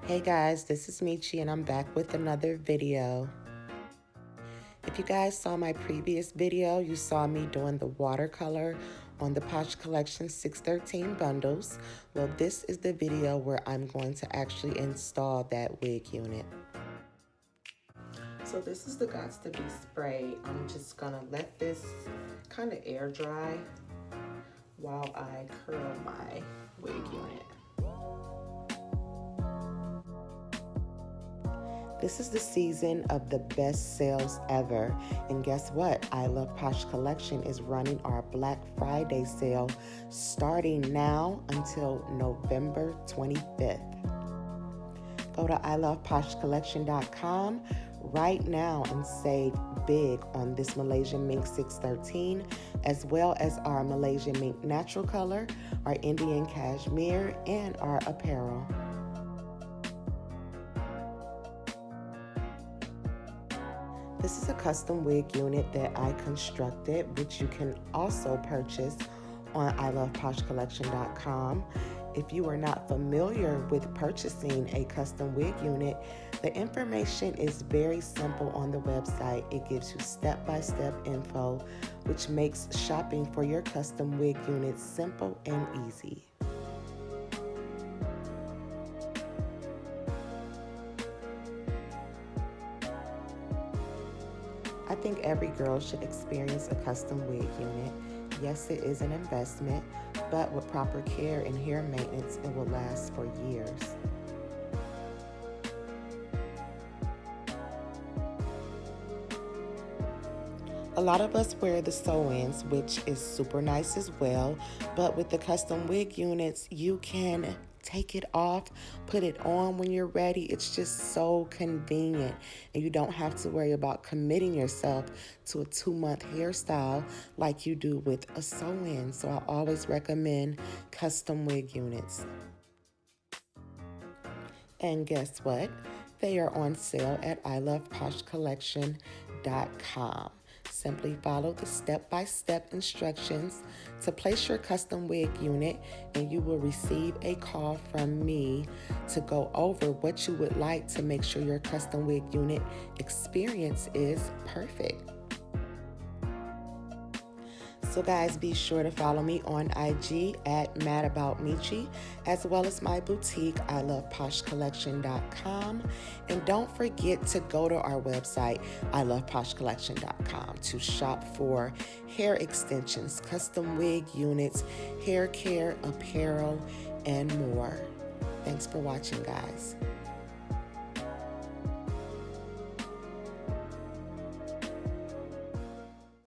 Hey guys, this is Meechie and I'm back with another video. If you guys saw my previous video, you saw me doing the watercolor on the Posh Collection 613 bundles. Well, this is the video where I'm going to actually install that wig unit. So this is the Gots to Be spray. I'm just gonna let this kind of air dry while I curl my wig unit. This is the season of the best sales ever. And guess what? I Love Posh Collection is running our Black Friday sale starting now until November 25th. Go to iloveposhcollection.com right now and save big on this Malaysian Mink 613, as well as our Malaysian Mink Natural Color, our Indian Cashmere, and our apparel. This is a custom wig unit that I constructed, which you can also purchase on iloveposhcollection.com. If you are not familiar with purchasing a custom wig unit, the information is very simple on the website. It gives you step-by-step info, which makes shopping for your custom wig unit simple and easy. I think every girl should experience a custom wig unit. Yes, it is an investment, but with proper care and hair maintenance, it will last for years. A lot of us wear the sew-ins, which is super nice as well, but with the custom wig units, you can take it off, put it on when you're ready. It's just so convenient, and you don't have to worry about committing yourself to a 2-month hairstyle like you do with a sew-in. So I always recommend custom wig units. And guess what? They are on sale at iloveposhcollection.com. Simply follow the step-by-step instructions to place your custom wig unit, and you will receive a call from me to go over what you would like to make sure your custom wig unit experience is perfect. So guys, be sure to follow me on IG at madaboutmeechie, as well as my boutique, iloveposhcollection.com. And don't forget to go to our website, iloveposhcollection.com, to shop for hair extensions, custom wig units, hair care, apparel, and more. Thanks for watching, guys.